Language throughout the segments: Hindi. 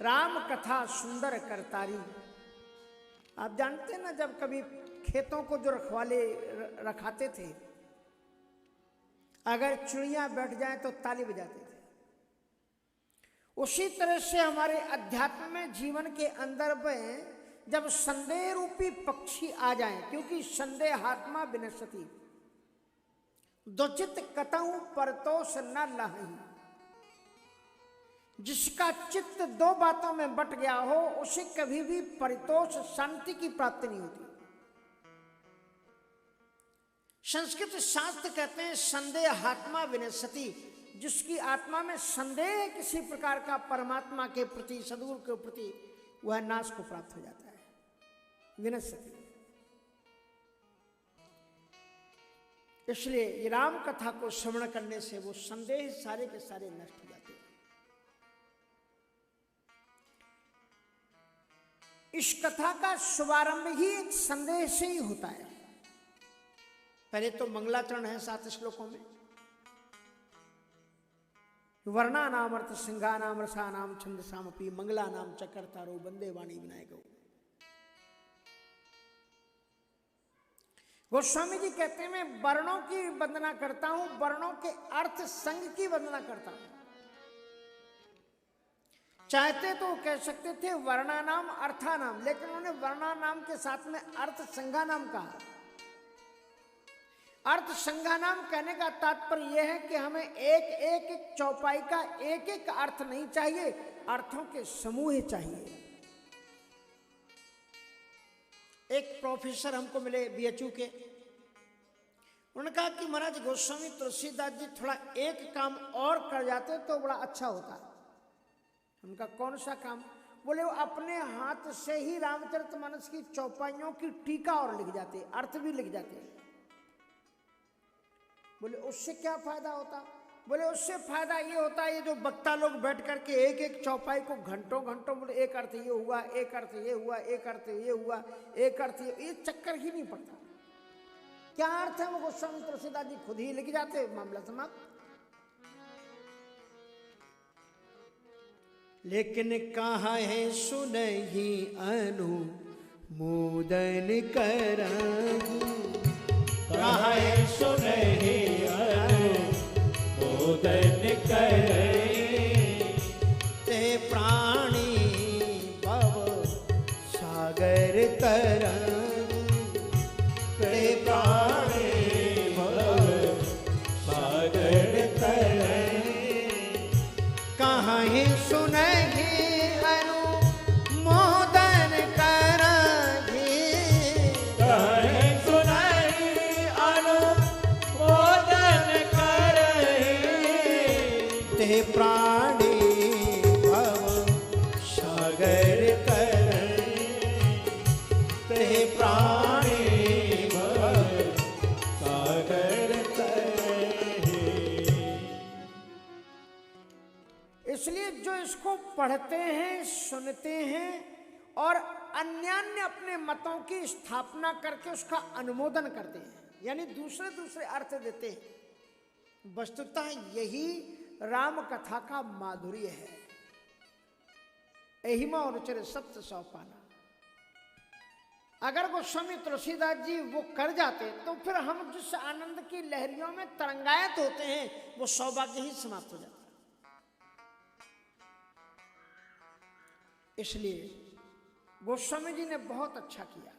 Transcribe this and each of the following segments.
राम कथा सुंदर करतारी। आप जानते हैं ना, जब कभी खेतों को जो रखवाले रखाते थे, अगर चिड़िया बैठ जाए तो ताली बजाते थे। उसी तरह से हमारे अध्यात्म में, जीवन के अंदर में जब संदेह रूपी पक्षी आ जाएं, क्योंकि संदेहात्मा विनश्यति दुचित कतहु परतोष न लहि। जिसका चित्त दो बातों में बट गया हो, उसे कभी भी परितोष शांति की प्राप्ति नहीं होती। संस्कृत शास्त्र कहते हैं संदेहात्मा विनश्यति, जिसकी आत्मा में संदेह किसी प्रकार का परमात्मा के प्रति, सद्गुरु के प्रति, वह नाश को प्राप्त हो जाता है। विनश्यति। इसलिए ये राम कथा को श्रवण करने से वो संदेह सारे के सारे नष्ट हो जाते हैं। इस कथा का शुभारंभ ही एक संदेह से ही होता है। पहले तो मंगलाचरण है 7 श्लोकों में। वर्णा नाम अर्थ सिंहा नाम रसा नाम छंद सामपी मंगला नाम चकर तारो बंदे वाणी विनायक। गोस्वामी जी कहते हैं, मैं वर्णों की वंदना करता हूं, वर्णों के अर्थ संग की वंदना करता हूं। चाहते तो कह सकते थे वर्णा नाम अर्था नाम, लेकिन उन्होंने वर्णा नाम के साथ में अर्थ संज्ञा नाम कहा। अर्थ संज्ञा नाम कहने का तात्पर्य यह है कि हमें एक चौपाई का एक अर्थ नहीं चाहिए, अर्थों के समूह चाहिए। एक प्रोफेसर हमको मिले बीएचयू के, उन्होंने कहा कि महाराज गोस्वामी तुलसीदास जी थोड़ा एक काम और कर जाते तो बड़ा अच्छा होता। उनका कौन सा काम? बोले वो अपने हाथ से ही रामचरितमानस की चौपाइयों की टीका और लिख जाते, अर्थ भी लिख जाते। बोले उससे क्या फायदा होता? बोले उससे फायदा ये होता है, ये जो वक्ता लोग बैठ करके एक चौपाई को घंटों घंटों, बोले एक अर्थ ये हुआ, एक अर्थ ये हुआ, एक अर्थ ये हुआ, एक अर्थ ये चक्कर ही नहीं पड़ता। क्या अर्थ है वो गोस्वामी तुलसीदास जी खुद ही लिख जाते, मामला समाप्त। लेकिन कहाँ है सुनहि अनुमोदन करहु, कहाँ है सुनहि अनुमोदन करहु। ते प्राणी भव सागर तरहु, ते प्राणी भव सागर तरहु। कहाँ है सुनहि अनुमोदन करहि, कहाँ है सुनहि अनुमोदन करहि। ते प्राणी भव सागर तरहु, ते प्राणी भव सागर तरहु। इसलिए जो इसको पढ़ते हैं, सुनते हैं और अन्यान्य अपने मतों की स्थापना करके उसका अनुमोदन करते हैं, यानी दूसरे दूसरे अर्थ देते हैं, वस्तुतः यही राम कथा का माधुर्य है। एहिमा अनुचर सत्य सौपाना। अगर गोस्वामी तुलसीदास जी वो कर जाते तो फिर हम जिस आनंद की लहरियों में तरंगायत होते हैं, वो सौभाग्य ही समाप्त हो जाता। इसलिए गोस्वामी जी ने बहुत अच्छा किया।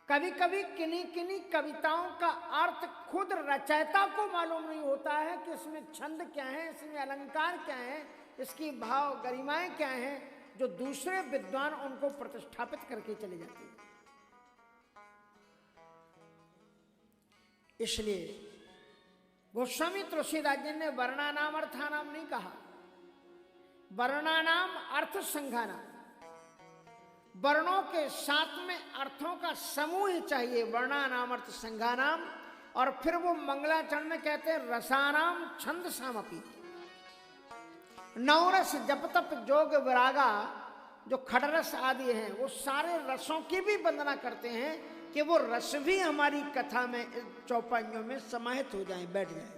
कभी कभी किन्हीं किन्हीं कविताओं का अर्थ खुद रचयिता को मालूम नहीं होता है कि इसमें छंद क्या है, इसमें अलंकार क्या है, इसकी भाव गरिमाएं क्या हैं, जो दूसरे विद्वान उनको प्रतिष्ठापित करके चले जाते हैं। इसलिए गोस्वामी तुलसीदास जी ने वर्णानाम अर्थानाम नहीं कहा, वर्णानाम अर्थ संघानाम। वर्णों के साथ में अर्थों का समूह ही चाहिए, वर्णानाम अर्थ संघानाम। और फिर वो मंगलाचरण में कहते हैं रसानाम छंद सामपि। नवरस जप तप जोग विरागा, जो खड़रस आदि हैं, वो सारे रसों की भी वंदना करते हैं कि वो रस भी हमारी कथा में, चौपाइयों में समाहित हो जाएं, बैठ जाएं।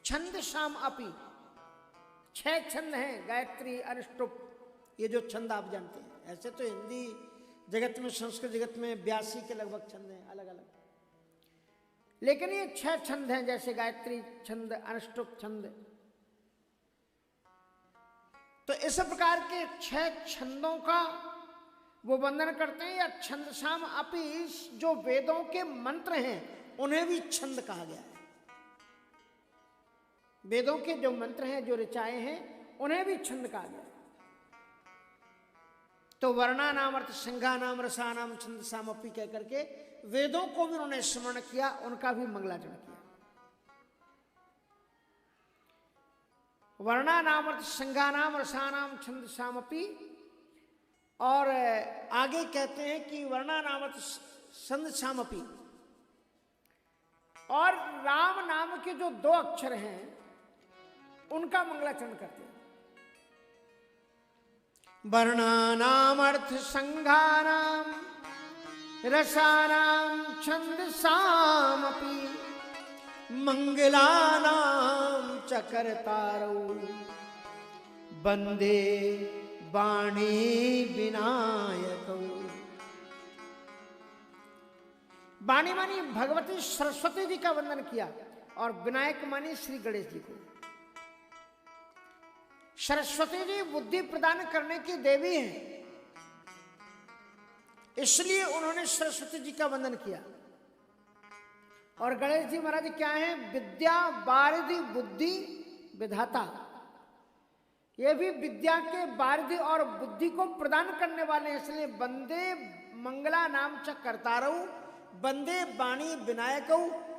छंद साम अपि, 6 छंद हैं, गायत्री, अनुष्टुप, ये जो छंद आप जानते हैं। ऐसे तो हिंदी जगत में, संस्कृत जगत में 82 के लगभग छंद हैं अलग अलग, लेकिन ये 6 छंद हैं, जैसे गायत्री छंद, अनुष्टुप छंद। तो इस प्रकार के 6 छंदों का वो वंदन करते हैं। या छंदसाम अपि, जो वेदों के मंत्र हैं उन्हें भी छंद कहा गया है। वेदों के जो मंत्र हैं, जो ऋचाएं हैं, उन्हें भी छंद कहा गया है। तो वर्णानाम अर्थ संज्ञानाम रसानाम छंदसाम अपि कह करके वेदों को भी उन्होंने स्मरण किया, उनका भी मंगलाचरण किया। वर्णानाम अर्थ संज्ञानाम रसानाम छंदसाम अपि, और आगे कहते हैं कि वर्णानाम अर्थ छंदसाम अपि, और राम नाम के जो 2 अक्षर हैं उनका मंगलाचरण करते हैं। वर्णानाम अर्थ संज्ञानाम रसानाम छंदसामपि मंगलानाम च कर्तारौ वंदे वाणी विनायकौ। वाणी मानी भगवती सरस्वती जी का वंदन किया, और विनायक मानी श्री गणेश जी को। सरस्वती जी बुद्धि प्रदान करने की देवी हैं, इसलिए उन्होंने सरस्वती जी का वंदन किया। और गणेश जी महाराज क्या हैं? विद्या वारिधि बुद्धि विधाता। ये भी विद्या के वारिधि और बुद्धि को प्रदान करने वाले हैं, इसलिए वंदे मंगला नाम च कर्तारौ वंदे वाणी विनायकौ,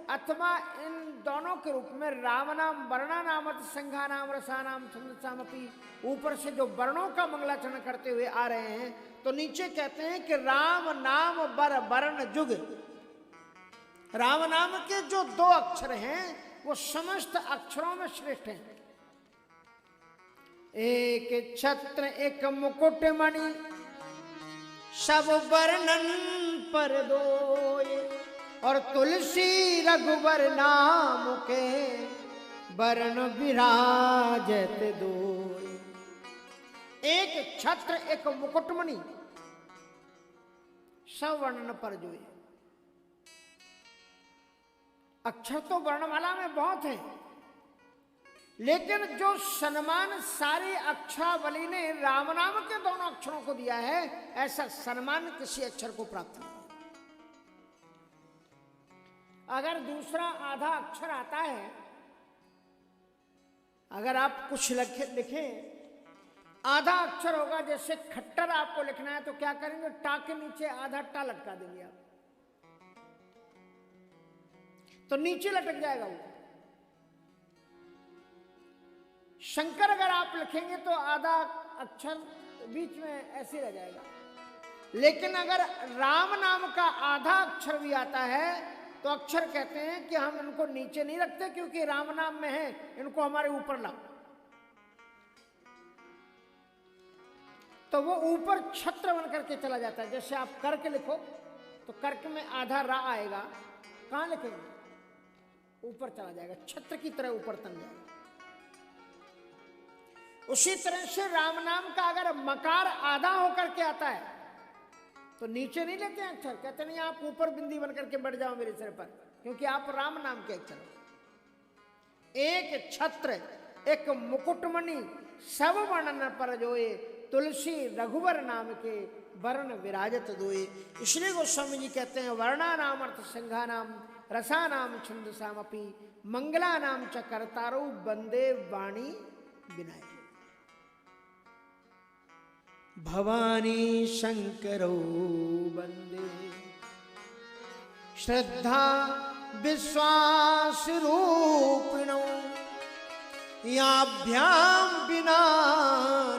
अथवा इन दोनों के रूप में राम नाम, वर्णा नाम, संज्ञा नाम, रसा नाम, छंदसाम अपि, ऊपर से जो वर्णों का मंगलाचरण करते हुए आ रहे हैं, तो नीचे कहते हैं कि राम नाम बर वर्ण जुग। राम नाम के जो 2 अक्षर हैं वो समस्त अक्षरों में श्रेष्ठ हैं। एक छत्र एक मुकुट मणि सब वर्णन पर दोय, और तुलसी रघुबर नाम के वर्ण विराजत दोय। एक छत्र एक मुकुटमणि सब वर्णन पर जोए। अक्षर तो वर्णमाला में बहुत है, लेकिन जो सम्मान सारी अक्षरावली ने राम नाम के दोनों अक्षरों को दिया है, ऐसा सम्मान किसी अक्षर को प्राप्त नहीं। अगर दूसरा आधा अक्षर आता है, अगर आप कुछ लिखें, आधा अक्षर होगा, जैसे खट्टर आपको लिखना है तो क्या करेंगे? टा के नीचे आधा टा लटका देंगे आप, तो नीचे लटक जाएगा वो। शंकर अगर आप लिखेंगे तो आधा अक्षर बीच में ऐसे रह जाएगा। लेकिन अगर राम नाम का आधा अक्षर भी आता है तो अक्षर कहते हैं कि हम इनको नीचे नहीं रखते, क्योंकि राम नाम में है, इनको हमारे ऊपर लाओ। तो वो ऊपर छत्र बन करके चला जाता है। जैसे आप कर्क लिखो तो कर्क में आधा रा आएगा, कहां लिखेंगे? ऊपर चला जाएगा, छत्र की तरह ऊपर तन जाएगा। उसी तरह से राम नाम का अगर मकार आधा होकर के आता है तो नीचे नहीं लेते हैं अक्षर, कहते नहीं आप ऊपर बिंदी बन करके बैठ जाओ मेरे सिर पर, क्योंकि आप राम नाम के अक्षर हो। एक छत्र एक मुकुटमणि सब वर्णन पर जोए, तुलसी रघुवर नाम के वर्ण विराजत दोए। इसलिए गोस्वामी जी कहते हैं वर्णा नाम अर्थ संज्ञा नाम रसा नाम छंदसाम अपि मंगला नाम च कर्तारौ वंदे वाणी विनायक। भवानी शंकरौ वंदे श्रद्धा विश्वास रूपिणौ, याभ्याम विना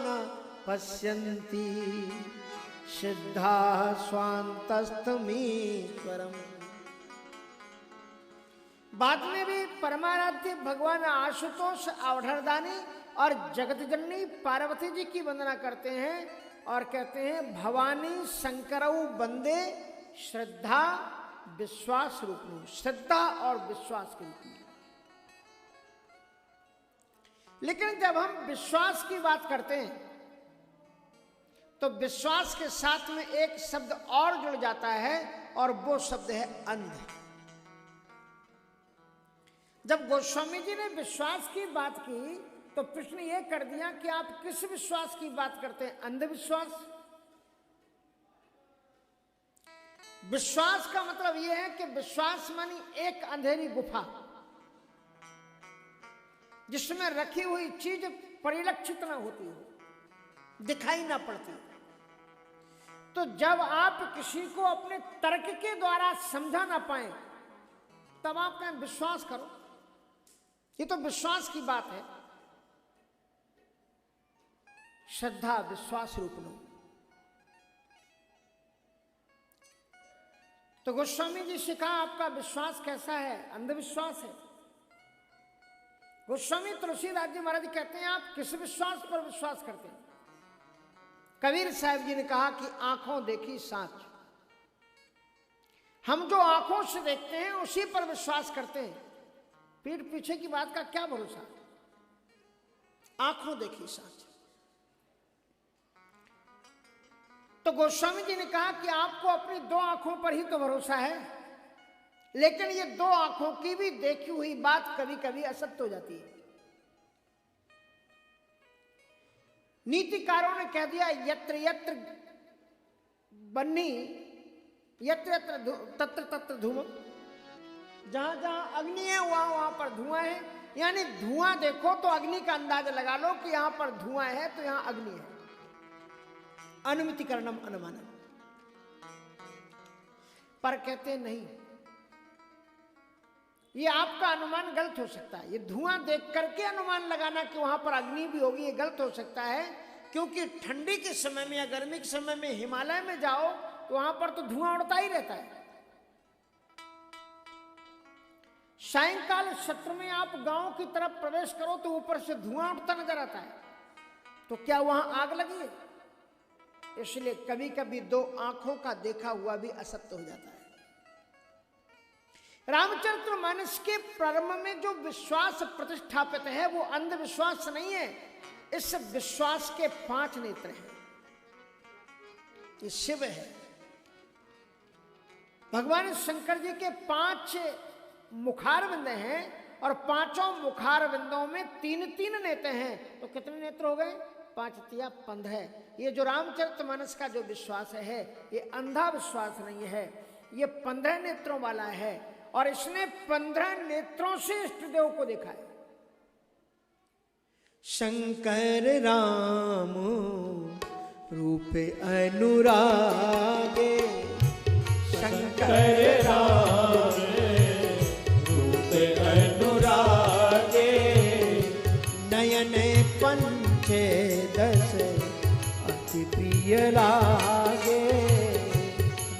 न पश्यन्ति सिद्धा स्वान्तस्थमीश्वरम्। बाद में भी परमाराध्य भगवान आशुतोष अवधरदानी और जगत जननी पार्वती जी की वंदना करते हैं और कहते हैं भवानी शंकरौ वंदे श्रद्धा विश्वास रूपिणी, श्रद्धा और विश्वास के रूप में। लेकिन जब हम विश्वास की बात करते हैं तो विश्वास के साथ में एक शब्द और जुड़ जाता है और वो शब्द है अंध। जब गोस्वामी जी ने विश्वास की बात की तो प्रश्न ये कर दिया कि आप किस विश्वास की बात करते हैं? अंधविश्वास। विश्वास का मतलब यह है कि विश्वास मानी एक अंधेरी गुफा जिसमें रखी हुई चीज परिलक्षित ना होती हो, दिखाई ना पड़ती। तो जब आप किसी को अपने तर्क के द्वारा समझा ना पाए तब आप कहें विश्वास करो। ये तो विश्वास की बात है। श्रद्धा विश्वास रूप लो। तो गोस्वामी जी से कहा आपका विश्वास कैसा है? अंधविश्वास है। गोस्वामी तुलसीदास जी महाराज कहते हैं आप किस विश्वास पर विश्वास करते हैं? कबीर साहब जी ने कहा कि आंखों देखी सांच। हम जो आंखों से देखते हैं उसी पर विश्वास करते हैं। पीठ पीछे की बात का क्या भरोसा? आंखों देखी सांच। तो गोस्वामी जी ने कहा कि आपको अपनी दो आंखों पर ही तो भरोसा है, लेकिन ये दो आंखों की भी देखी हुई बात कभी कभी असत्य हो जाती है। नीतिकारों ने कह दिया यत्र यत्र बन्नी यत्र यत्र तत्र तत्र धूम। जहां जहां अग्नि है वहां वहां पर धुआं है। यानी धुआं देखो तो अग्नि का अंदाजा लगा लो कि यहां पर धुआं है तो यहां अग्नि है। अनुमितिकरणम अनुमानम। पर कहते नहीं, ये आपका अनुमान गलत हो सकता है। ये धुआं देख करके अनुमान लगाना कि वहां पर अग्नि भी होगी ये गलत हो सकता है, क्योंकि ठंडी के समय में या गर्मी के समय में हिमालय में जाओ तो वहां पर तो धुआं उड़ता ही रहता है। सायंकाल सत्र में आप गांव की तरफ प्रवेश करो तो ऊपर से धुआं उठता नजर आता है, तो क्या वहां आग लगी है? इसलिए कभी कभी दो आंखों का देखा हुआ भी असत्य हो जाता है। रामचरितमानस के प्रारंभ में जो विश्वास प्रतिष्ठापित है वो अंधविश्वास नहीं है। इस विश्वास के 5 नेत्र हैं। ये शिव है। भगवान शंकर जी के 5 मुखारविंद हैं और 5 मुखारविंदों में 3-3 नेत्र हैं। तो कितने नेत्र हो गए? 5 तिया 15। ये जो रामचरितमानस का जो विश्वास है ये अंधा विश्वास नहीं है, ये 15 नेत्रों वाला है। और इसने 15 नेत्रों से इष्टदेव को देखा है। शंकर राम रूप अनुरागे। शंकर राम रूप अनुरागे। नयन पंचे 10 अति प्रिय लागे।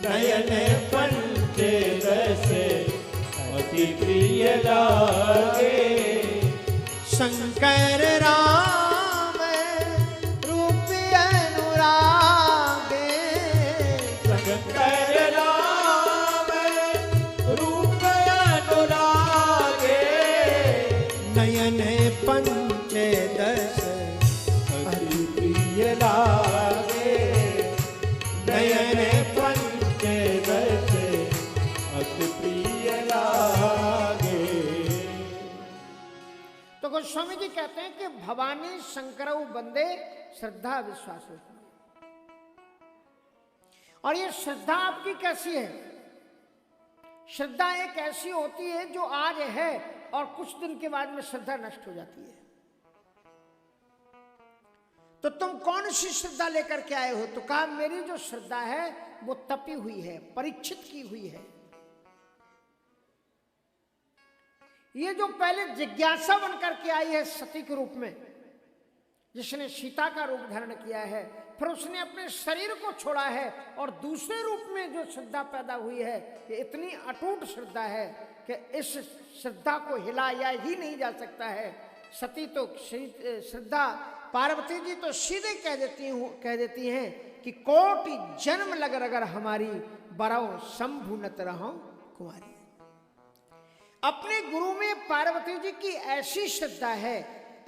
नयन पंचे 10 अति प्रिय लागे। शंकर राम रूप अनुरागे। शंकर राम रूप अनुरागे। नयन पंचे 10 अति प्रिय लागे। नयन पंचे 10 अति प्रिय लागे। तो गोस्वामी जी कहते हैं कि भवानी शंकरऊ बंदे श्रद्धा विश्वास होती है। और ये श्रद्धा आपकी कैसी है? श्रद्धा एक ऐसी होती है जो आज है और कुछ दिन के बाद में श्रद्धा नष्ट हो जाती है। तो तुम कौन सी श्रद्धा लेकर के आए हो? तो कहा मेरी जो श्रद्धा है वो तपी हुई है, परीक्षित की हुई है। ये जो पहले जिज्ञासा बनकर के आई है सती के रूप में, जिसने सीता का रूप धारण किया है, फिर उसने अपने शरीर को छोड़ा है और दूसरे रूप में जो श्रद्धा पैदा हुई है ये इतनी अटूट श्रद्धा है कि इस श्रद्धा को हिलाया ही नहीं जा सकता है। सती तो श्रद्धा पार्वती जी तो सीधे कह देती हैं कि कोटि जन्म लग अगर हमारी बरौ शंभु नत रहो कुमारी। अपने गुरु में पार्वती जी की ऐसी श्रद्धा है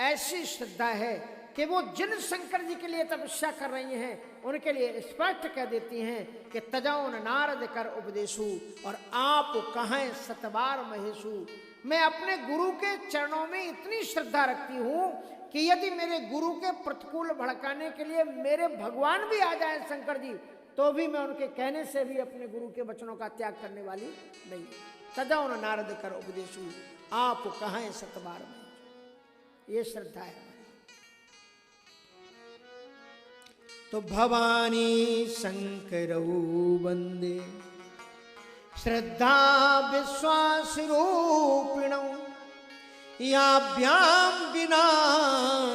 ऐसी श्रद्धा है कि वो जिन शंकर जी के लिए तपस्या कर रही हैं उनके लिए स्पष्ट कह देती हैं कि तजौन नारद कर उपदेशु और आप कहें सतबार महेशु। मैं अपने गुरु के चरणों में इतनी श्रद्धा रखती हूं कि यदि मेरे गुरु के प्रतिकूल भड़काने के लिए मेरे भगवान भी आ जाए शंकर जी, तो भी मैं उनके कहने से भी अपने गुरु के वचनों का त्याग करने वाली नहीं। तजौन नारद कर उपदेशु आप कहें सतबार महेशु, ये श्रद्धा है। तो भवानी शंकरौ वंदे श्रद्धा विश्वास रूपिणौ याभ्याम विना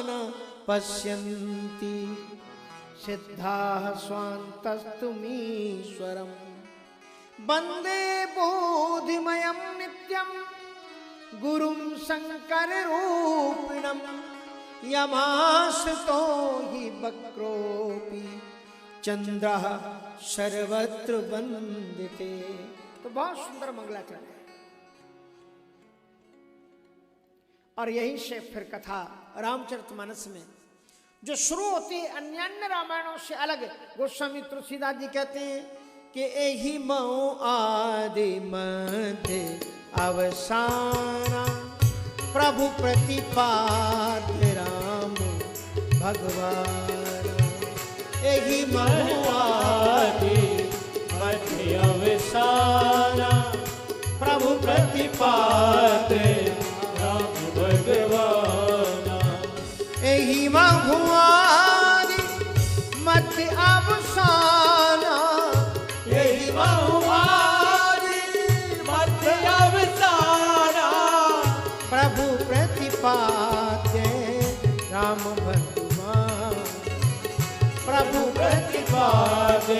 न पश्यन्ति सिद्धा स्वान्तस्तुमीश्वरम् वंदे बोधिमयं नित्यं गुरुं शंकर रूपिणम् यमाश्रितो हि वक्रोऽपि चन्द्रः सर्वत्र वन्दिते। तो बहुत सुंदर मंगलाचरण है। और यहीं से फिर कथा रामचरितमानस में जो शुरू होती है अन्यान्य रामायणों से अलग, गोस्वामी तुलसीदास जी कहते हैं कि एहि मऊ आदि मध्य अवसाना प्रभु प्रतिपाद्य राम भगवान। एहि मऊ आदि मध्य अवसाना प्रभु प्रतिपाद्य राम भगवान। एहि मऊ आदि मध्य अवसाना एहि मऊ आदि मध्य अवसाना प्रभु प्रतिपाद्य राम भगवान। प्रभु प्रतिपाद्य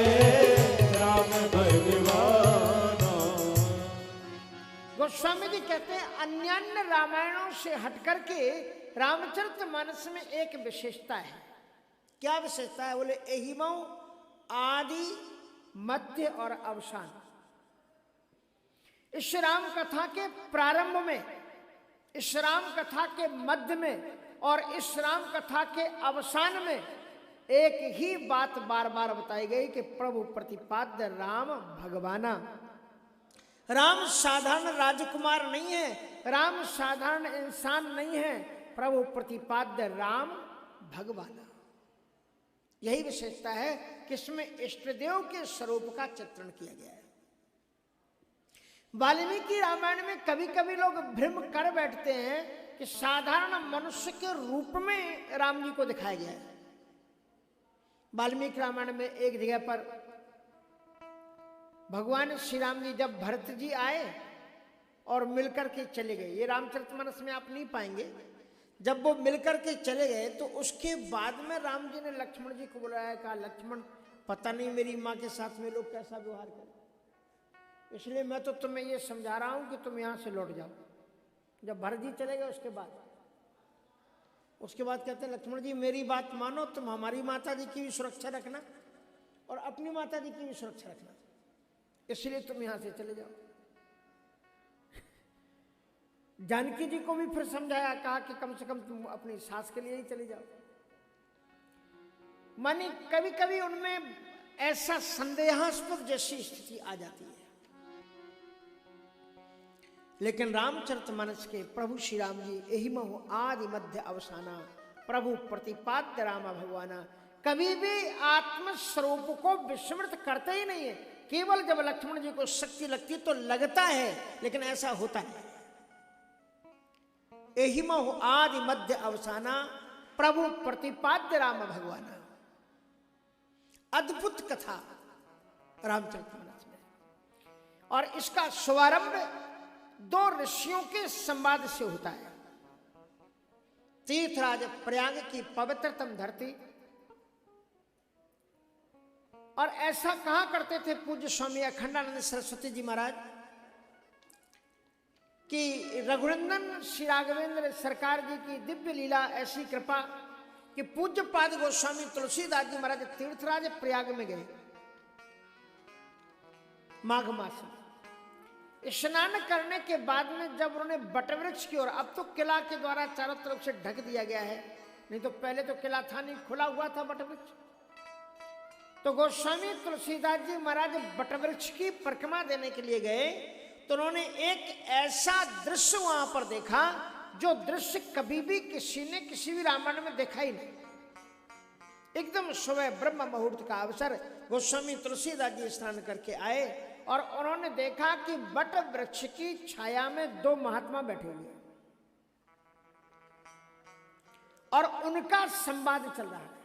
राम भगवान। गोस्वामी जी कहते हैं अन्यान्य रामायणों से हटकर के रामचरितमानस में एक विशेषता है। क्या विशेषता है? बोले एहिमौ आदि मध्य और अवसान। इस राम कथा के प्रारंभ में, इस राम कथा के मध्य में और इस राम कथा के अवसान में एक ही बात बार बार बताई गई कि प्रभु प्रतिपाद्य राम भगवाना। राम साधारण राजकुमार नहीं है, राम साधारण इंसान नहीं है, प्रभु प्रतिपाद्य राम भगवाना। यही विशेषता है कि इसमें इष्टदेव के स्वरूप का चित्रण किया गया है। वाल्मीकि रामायण में कभी कभी लोग भ्रम कर बैठते हैं कि साधारण मनुष्य के रूप में राम जी को दिखाया गया है। वाल्मीकि रामायण में एक जगह पर भगवान श्री राम जी जब भरत जी आए और मिलकर के चले गए, ये रामचरितमानस में आप नहीं पाएंगे। जब वो मिलकर के चले गए तो उसके बाद में राम जी ने लक्ष्मण जी को बुलाया, कहा लक्ष्मण पता नहीं मेरी माँ के साथ में लोग कैसा व्यवहार करें, इसलिए मैं तो तुम्हें ये समझा रहा हूं कि तुम यहां से लौट जाओ। जब भरत जी चले गए उसके बाद कहते हैं लक्ष्मण जी मेरी बात मानो, तुम हमारी माता जी की भी सुरक्षा रखना और अपनी माता जी की भी सुरक्षा रखना, इसलिए तुम यहां से चले जाओ। जानकी जी को भी फिर समझाया, कहा कि कम से कम तुम अपनी सास के लिए ही चले जाओ। मानी कभी कभी उनमें ऐसा संदेहास्पद जैसी स्थिति आ जाती है। लेकिन रामचरितमानस के प्रभु श्री राम जी एहि महो आदि मध्य अवसाना प्रभु प्रतिपाद्य राम भगवाना कभी भी आत्म स्वरूप को विस्मृत करते ही नहीं है। केवल जब लक्ष्मण जी को शक्ति लगती तो लगता है, लेकिन ऐसा होता है। एहि महो आदि मध्य अवसाना प्रभु प्रतिपाद्य राम भगवाना। अद्भुत कथा रामचरितमानस में, और इसका शुभारंभ दो ऋषियों के संवाद से होता है। तीर्थराज प्रयाग की पवित्रतम धरती, और ऐसा कहा करते थे पूज्य स्वामी अखंडानंद सरस्वती जी महाराज कि रघुनंदन श्री राघवेंद्र सरकार जी की दिव्य लीला, ऐसी कृपा कि पूज्य पाद गोस्वामी तुलसीदास जी महाराज तीर्थराज प्रयाग में गए माघ मास में। स्नान करने के बाद में जब उन्होंने बटवृक्ष की ओर, अब तो किला के द्वारा चारों तरफ से ढक दिया गया है, नहीं तो पहले तो किला था नहीं, खुला हुआ था बटवृक्ष। तो गोस्वामी तुलसीदास जी महाराज बटवृक्ष की परिक्रमा देने के लिए गए, तो उन्होंने एक ऐसा दृश्य वहां पर देखा जो दृश्य कभी भी किसी ने किसी भी रामायण में देखा ही नहीं। एकदम सुबह ब्रह्म मुहूर्त का अवसर गोस्वामी तुलसीदास जी स्नान करके आए और उन्होंने देखा कि बट वृक्ष की छाया में दो महात्मा बैठे हुए हैं और उनका संवाद चल रहा है,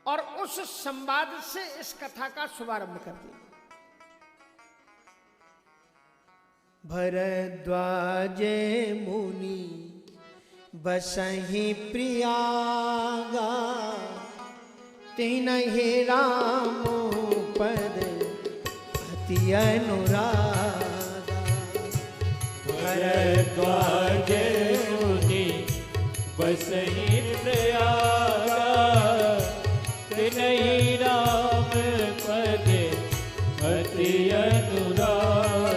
और उस संवाद से इस कथा का शुभारंभ कर दिया। भरद्वाज मुनि बसहि प्रियागा, तिन्हि राम पद अति अनुरागा। भरद्वाज मुनि बसहि प्रियागा, तिन्हि राम पद अति अनुरागा।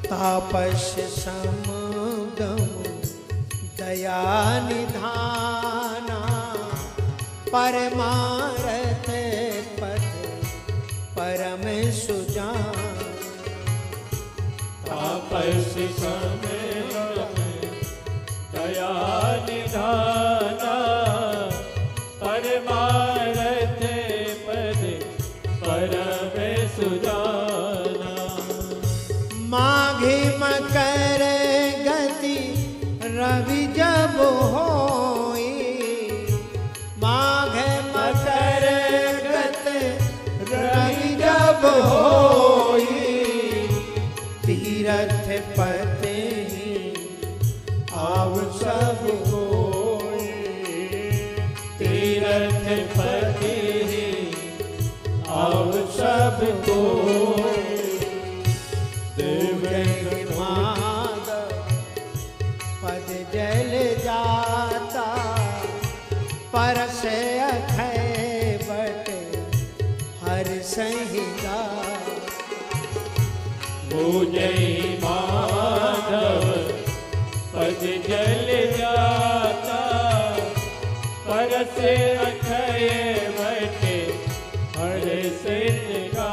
तापस समगम दया निधाना, परमारथ पथ परम सुजान। तापस समगम दया निधाना, परमारथ पद परम सुजाना। माघे मकर गति रवि जब होई, माघ मकर गति रवि जब होई। तीरथ पते आव सब होई, तीरथ पते आव सब कोई। माधव पद जल जाता, परस अखय बट हर संहिता। पूजई माधव पद जल जाता, परस अखय बट हर संहिता।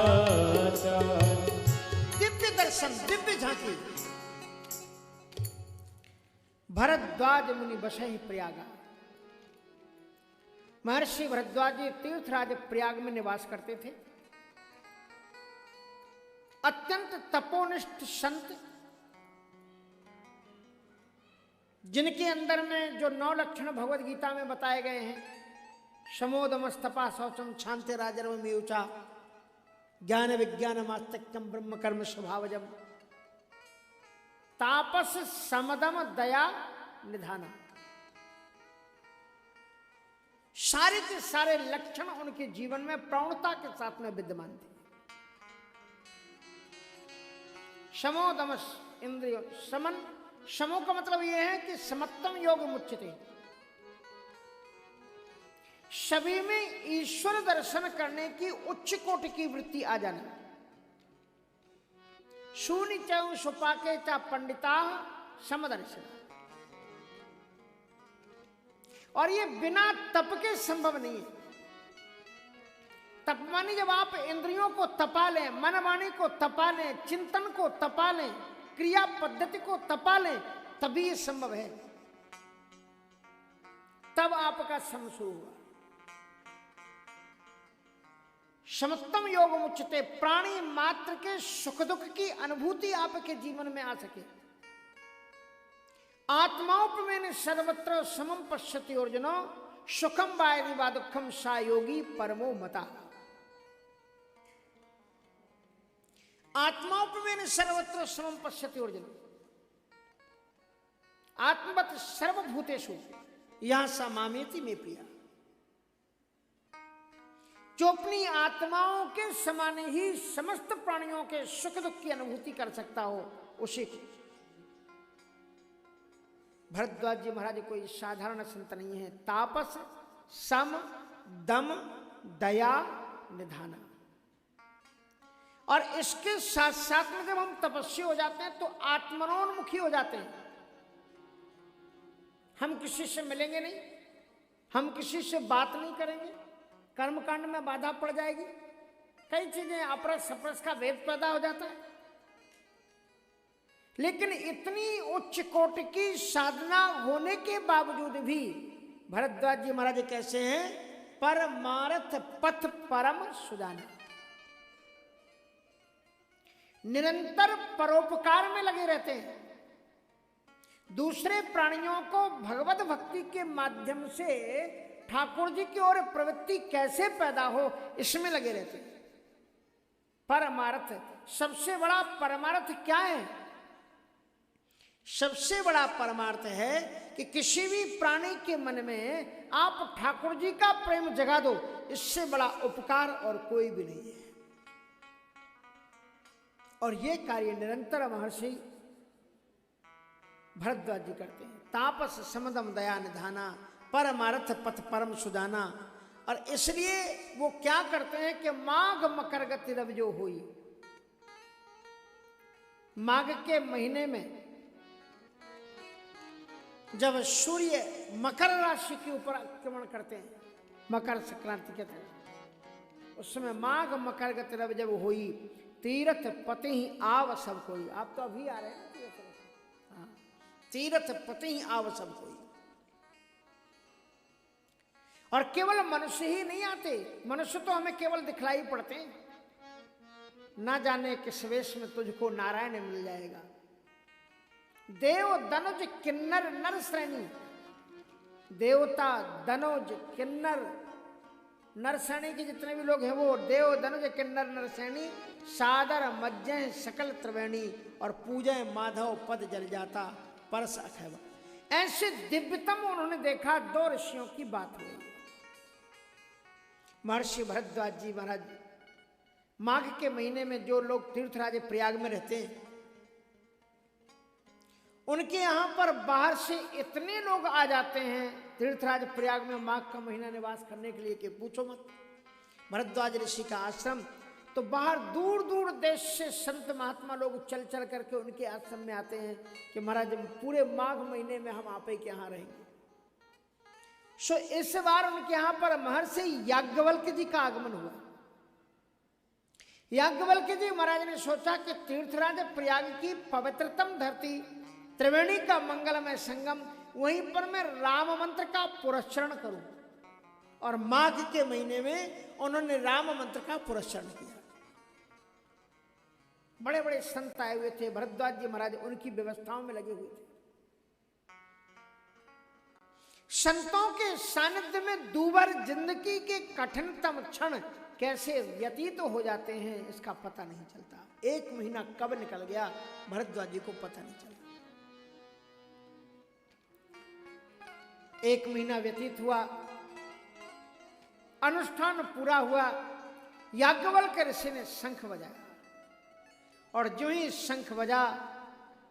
दिव्य दर्शन, दिव्य झांकी। भरद्वाज मुनि बसहि प्रयागा। महर्षि भरद्वाज जी तीर्थराज प्रयाग में निवास करते थे। अत्यंत तपोनिष्ठ संत, जिनके अंदर में जो 9 लक्षण भगवद गीता में बताए गए हैं, शमोदमस्तपा शौचम क्षांति राजर्व में ऊंचा, ज्ञान विज्ञान मास्तक्यम ब्रह्म कर्म स्वभावजम, तापस समदम दया निधाना। सारे के सारे लक्षण उनके जीवन में प्रौढ़ता के साथ में विद्यमान थे। शमोदमस इंद्रिय समन, समो का मतलब यह है कि समत्तम योग मुच्यते, सभी में ईश्वर दर्शन करने की उच्च कोटि की वृत्ति आ जाना। शून्य चौ सुपाके चा पंडिता समदर्शन, और ये बिना तप के संभव नहीं है। तप मानी जब आप इंद्रियों को तपा लें, मन वाणी को तपा लें, चिंतन को तपा लें, क्रिया पद्धति को तपा लें, तभी ये संभव है, तब आपका सम शुरू हुआ। समत्तम योग मुच्यते, प्राणी मात्र के सुख दुख की अनुभूति आपके जीवन में आ सके। आत्माओपमेन सर्वत्र समम पश्यति अर्जुनो, सुखम वा यदि वा दुखम सा योगी परमो मता। आत्माओपमेन सर्वत्र समम पश्यति अर्जुन, आत्मवत सर्वभूतेषु यह सा मामेति में प्रिया। जो अपनी आत्माओं के समान ही समस्त प्राणियों के सुख दुख की अनुभूति कर सकता हो, उसी को। भरद्वाज जी महाराज कोई साधारण संत नहीं है। तापस सम दम दया निधाना, और इसके साथ साथ में जब हम तपस्वी हो जाते हैं तो आत्मनोन्मुखी हो जाते हैं। हम किसी से मिलेंगे नहीं, हम किसी से बात नहीं करेंगे, कर्मकांड में बाधा पड़ जाएगी, कई चीजें अपरस सपरस का भेद पैदा हो जाता है। लेकिन इतनी उच्च कोटि की साधना होने के बावजूद भी भरद्वाज जी महाराज कैसे हैं? परमार्थ पथ परम सुजाना, निरंतर परोपकार में लगे रहते हैं। दूसरे प्राणियों को भगवत भक्ति के माध्यम से ठाकुर जी की ओर प्रवृत्ति कैसे पैदा हो, इसमें लगे रहते हैं। परमार्थ, सबसे बड़ा परमार्थ क्या है? सबसे बड़ा परमार्थ है कि किसी भी प्राणी के मन में आप ठाकुर जी का प्रेम जगा दो, इससे बड़ा उपकार और कोई भी नहीं है। और ये कार्य निरंतर महर्षि भरद्वाज जी करते हैं। तापस समदम दया निधाना, परमार्थ पथ परम सुजाना। और इसलिए वो क्या करते हैं कि माघ मकर गति रवि जो हुई, माघ के महीने में जब सूर्य मकर राशि के ऊपर आक्रमण करते हैं, मकर संक्रांति के तहत, उस समय माघ मकर गति रवि जब हुई, तीर्थ पति ही आव सब कोई। आप तो अभी आ रहे हैं हाँ, तीर्थ पति ही आव सब कोई। और केवल मनुष्य ही नहीं आते, मनुष्य तो हमें केवल दिखलाई पड़ते हैं। ना जाने किस वेश में तुझको नारायण मिल जाएगा। देव दनुज किन्नर नर श्रेणी, देवता दनुज किन्नर नर श्रेणी के जितने भी लोग हैं वो देव दनुज किन्नर नर श्रेणी, सादर मज्जय सकल त्रिवेणी, और पूजय माधव पद जल जाता परस अखैवा। ऐसे दिव्यतम उन्होंने देखा। दो ऋषियों की बात हुई। महर्षि भरद्वाज जी महाराज, माघ के महीने में जो लोग तीर्थराज प्रयाग में रहते हैं, उनके यहां पर बाहर से इतने लोग आ जाते हैं तीर्थराज प्रयाग में माघ का महीना निवास करने के लिए कि पूछो मत। भरद्वाज ऋषि का आश्रम, तो बाहर दूर दूर देश से संत महात्मा लोग चल चल करके उनके आश्रम में आते हैं कि महाराज पूरे माघ महीने में हम आप ही के यहाँ रहेंगे। सो इस बार उनके यहाँ पर महर्षि याज्ञवल्क्य जी का आगमन हुआ। याज्ञवल्क्य जी महाराज ने सोचा कि तीर्थराज प्रयाग की पवित्रतम धरती, त्रिवेणी का मंगलमय संगम, वहीं पर मैं राम मंत्र का पुरस्चरण करूं। और माघ के महीने में उन्होंने राम मंत्र का पुरस्चरण किया। बड़े बड़े संत आए हुए थे, भरद्वाज जी महाराज उनकी व्यवस्थाओं में लगे हुए थे। संतों के सानिध्य में दूभर जिंदगी के कठिनतम क्षण कैसे व्यतीत हो जाते हैं इसका पता नहीं चलता। एक महीना कब निकल गया भरद्वाज जी को पता नहीं चला। एक महीना व्यतीत हुआ, अनुष्ठान पूरा हुआ। याज्ञवल्क्य ऋषि ने शंख बजाया, और जो ही शंख बजा,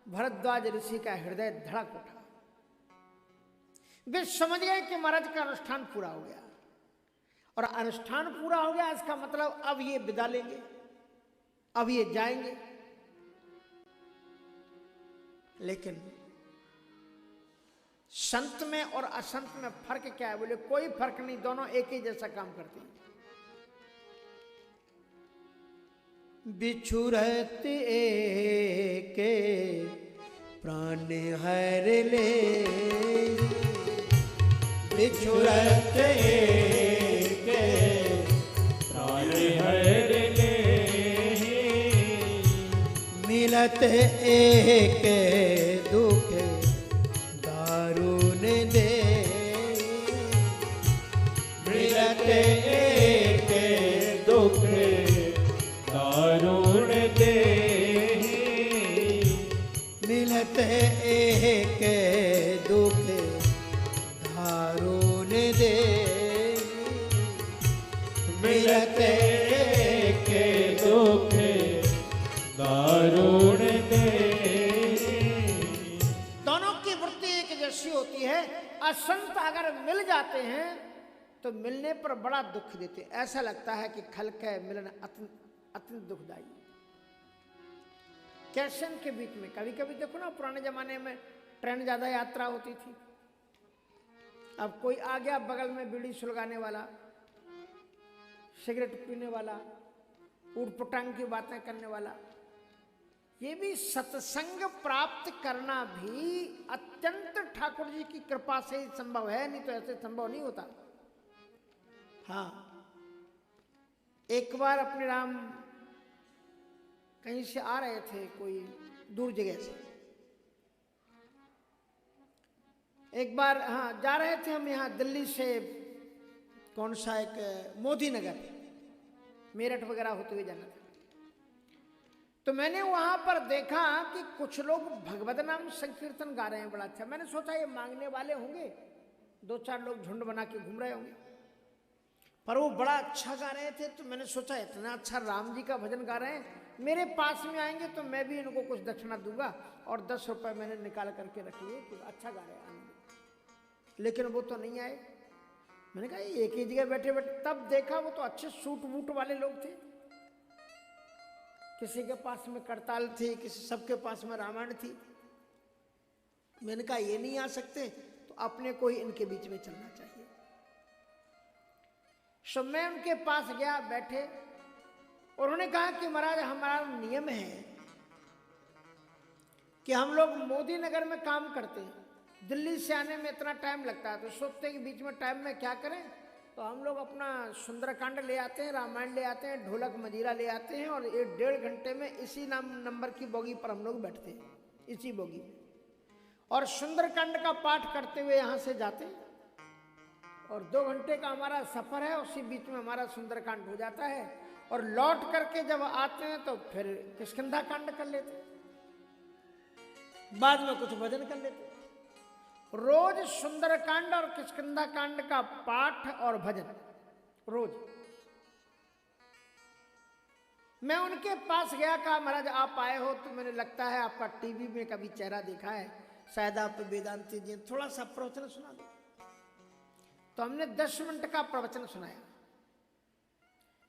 भरद्वाज ऋषि का हृदय धड़क उठा। वे समझ गए कि महाराज का अनुष्ठान पूरा हो गया। और अनुष्ठान पूरा हो गया इसका मतलब अब ये विदा लेंगे, अब ये जाएंगे। लेकिन संत में और असंत में फर्क क्या है? बोले कोई फर्क नहीं, दोनों एक ही जैसा काम करते हैं। बिछुरत एके प्राण हर ले, बिछुरत एके प्राण हर ले, मिलत एक दुख दारुण दे, मिलत एक दुख दारुण दे, मिलत एक दुख दारुण दे, मिलत एक दुख दारुण दे। दोनों की वृत्ति एक जैसी होती है। असंत अगर मिल जाते हैं तो मिलने पर बड़ा दुख देते। ऐसा लगता है कि खल के मिलन अत्यंत दुखदायी। स्टेशन के बीच में। कभी कभी देखो ना, पुराने जमाने में ट्रेन ज्यादा यात्रा होती थी, अब कोई आ गया बगल में बीड़ी सुलगाने वाला, सिगरेट पीने वाला, उटपटांग की बातें करने वाला। ये भी सत्संग प्राप्त करना भी अत्यंत ठाकुर जी की कृपा से ही संभव है, नहीं तो ऐसे संभव नहीं होता। हाँ, एक बार अपने राम कहीं से आ रहे थे, कोई दूर जगह से, एक बार हाँ जा रहे थे हम, यहाँ दिल्ली से कौन सा एक मोदी नगर, मेरठ वगैरह होते हुए जाना था। तो मैंने वहां पर देखा कि कुछ लोग भगवत नाम संकीर्तन गा रहे हैं, बड़ा अच्छा। मैंने सोचा ये मांगने वाले होंगे, 2-4 लोग झुंड बना के घूम रहे होंगे, पर वो बड़ा अच्छा गा रहे थे। तो मैंने सोचा इतना अच्छा राम जी का भजन गा रहे हैं, मेरे पास में आएंगे तो मैं भी इनको कुछ दक्षिणा दूंगा। और 10 रुपए मैंने निकाल करके रख लिए कि अच्छा गा रहे हैं, आएंगे। लेकिन वो तो नहीं आए। मैंने कहा एक ही जगह बैठे बैठे, तब देखा वो तो अच्छे सूट वूट वाले लोग थे, किसी के पास में करताल थी, किसी सबके पास में रामायण थी। मैंने कहा ये नहीं आ सकते, तो अपने को ही इनके बीच में चलना चाहिए। सो मैं उनके पास गया, बैठे, और उन्होंने कहा कि महाराज हमारा नियम है कि हम लोग मोदी नगर में काम करते हैं, दिल्ली से आने में इतना टाइम लगता है, तो सोचते हैं कि बीच में टाइम में क्या करें, तो हम लोग अपना सुंदरकांड ले आते हैं, रामायण ले आते हैं, ढोलक मजीरा ले आते हैं, और 1-1.5 घंटे में इसी नंबर की बोगी पर हम लोग बैठते हैं, इसी बोगी में, और सुंदरकांड का पाठ करते हुए यहाँ से जाते हैं, और 2 घंटे का हमारा सफर है, उसी बीच में हमारा सुंदरकांड हो जाता है, और लौट करके जब आते हैं तो फिर किष्किंधा कांड कर लेते हैं, बाद में कुछ भजन कर लेते हैं। रोज सुंदरकांड और किष्किंधा कांड का पाठ और भजन रोज। मैं उनके पास गया, कहा महाराज आप आए हो तो मैंने लगता है आपका टीवी में कभी चेहरा देखा है, शायद आप वेदांती जी, थोड़ा सा प्रवचन सुना दो। तो हमने 10 मिनट का प्रवचन सुनाया।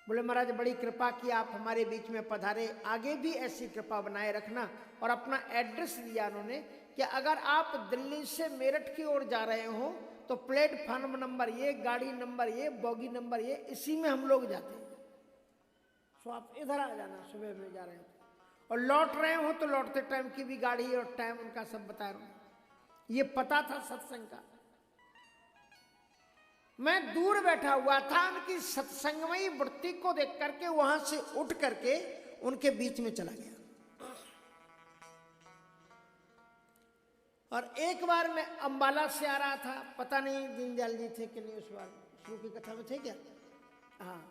बोले महाराज बड़ी कृपा की, आप हमारे बीच में पधारे, आगे भी ऐसी कृपा बनाए रखना। और अपना एड्रेस दिया उन्होंने कि अगर आप दिल्ली से मेरठ की ओर जा रहे हो तो प्लेटफॉर्म नंबर ये, गाड़ी नंबर ये, बोगी नंबर ये, इसी में हम लोग जाते हैं, तो आप इधर आ जाना सुबह में जा रहे हो, और लौट रहे हो तो लौटते टाइम की भी गाड़ी और टाइम उनका सब बता रहा हूं। ये पता था सत्संग का। मैं दूर बैठा हुआ था, उनकी सत्संगमयी वृत्ति को देख करके वहां से उठ करके उनके बीच में चला गया। और एक बार मैं अंबाला से आ रहा था, पता नहीं दीनदयाल जी थे कि नहीं, उस बार शुरू की कथा में थे क्या? हाँ,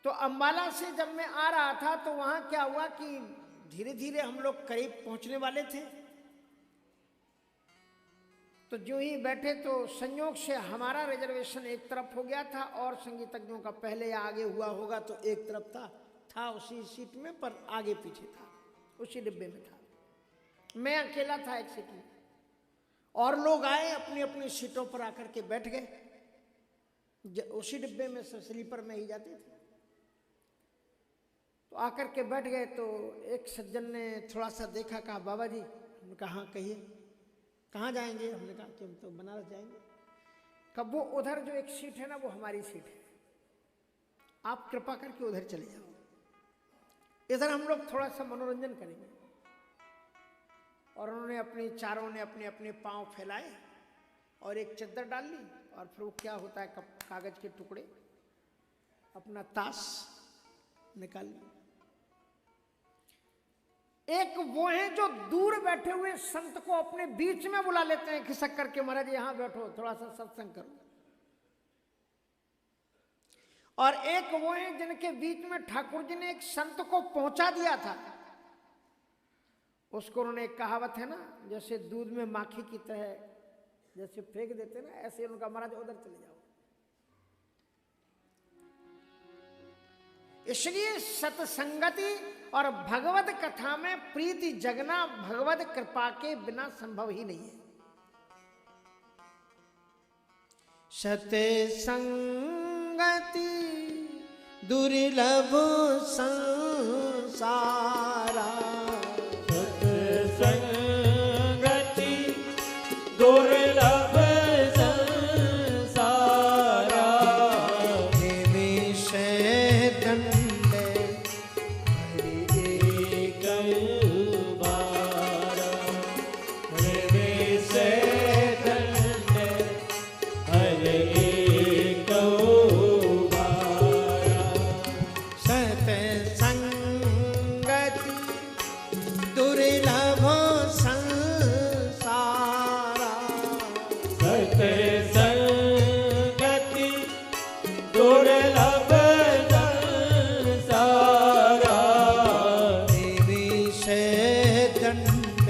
तो अंबाला से जब मैं आ रहा था तो वहां क्या हुआ कि धीरे धीरे हम लोग करीब पहुंचने वाले थे। तो जो ही बैठे तो संयोग से हमारा रिजर्वेशन एक तरफ हो गया था, और संगीतज्ञों का पहले या आगे हुआ होगा तो एक तरफ था उसी सीट में, पर आगे पीछे था, उसी डिब्बे में था। मैं अकेला था एक सीट में, और लोग आए अपनी अपनी सीटों पर आकर के बैठ गए। उसी डिब्बे में स्लीपर में ही जाते थे, तो आकर के बैठ गए। तो एक सज्जन ने थोड़ा सा देखा, कहा बाबा जी। हमने कहा हाँ कहिए, कहाँ जाएंगे? हमने कहा कि हम तो बनारस जाएंगे। कब वो उधर जो एक सीट है ना, वो हमारी सीट है, आप कृपा करके उधर चले जाओ, इधर हम लोग थोड़ा सा मनोरंजन करेंगे। और उन्होंने चारों ने अपने अपने पांव फैलाए और एक चद्दर डाल ली, और फिर वो क्या होता है कागज के टुकड़े, अपना ताश निकाल ली। एक वो हैं जो दूर बैठे हुए संत को अपने बीच में बुला लेते हैं खिसक करके, महाराज यहां बैठो थोड़ा सा सत्संग करो। और एक वो हैं जिनके बीच में ठाकुर जी ने एक संत को पहुंचा दिया था। उसको उन्होंने एक कहावत है ना, जैसे दूध में माखी की तरह जैसे फेंक देते ना, ऐसे उनका महाराज उधर चले जाओ। इसलिए सत्संगति और भगवत कथा में प्रीति जगना भगवत कृपा के बिना संभव ही नहीं है। सत्संगति दुर्लभ संसारा सत्संगति दुर्लभ संसारा निमिष दंड हरि एक बारा निमिष दंड हरि एक बारा सत्संगति दुर्लभ संसारा सत्संगति दुर्लभ संसारा निमिष दंड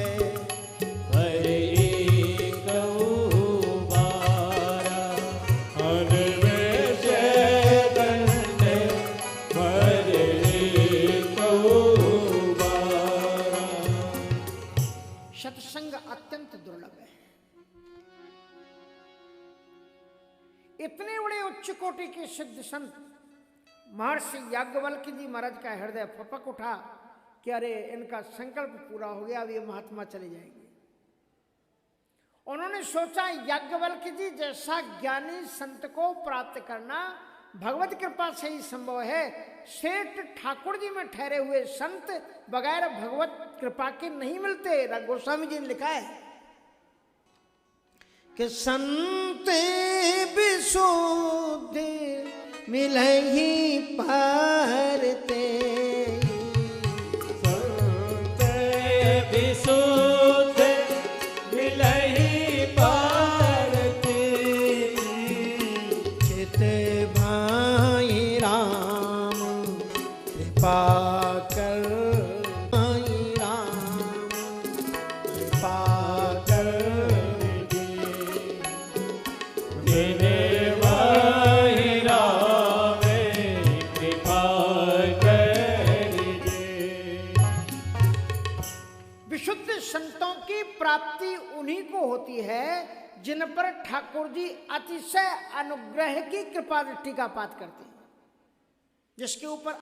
हरि एक बारा अनिमेष दंड हरि एक बारा सत्संग अत्यंत दुर्लभ है। इतने बड़े उच्च कोटि के सिद्ध संत महर्षि याज्ञवल्क्य जी महाराज का हृदय फपक उठा कि अरे इनका संकल्प पूरा हो गया, अब ये महात्मा चले जाएंगे। उन्होंने सोचा याज्ञवल्क्य जी जैसा ज्ञानी संत को प्राप्त करना भगवत कृपा से ही संभव है। सेठ ठाकुर जी में ठहरे हुए संत बगैर भगवत कृपा के नहीं मिलते। गोस्वामी जी ने लिखा है कि संत विशुद्ध मिलहि पारते संत विशुद्ध मिलहि पारती चित भाई राम कृपा कर भाई राम कृपा कर तेरे भाई राम कृपा करिए। विशुद्ध संतों की प्राप्ति उन्हीं को होती है जिन पर ठाकुर जी अतिशय अनुग्रह की कृपा दृष्टि का पात करते हैं। जिसके ऊपर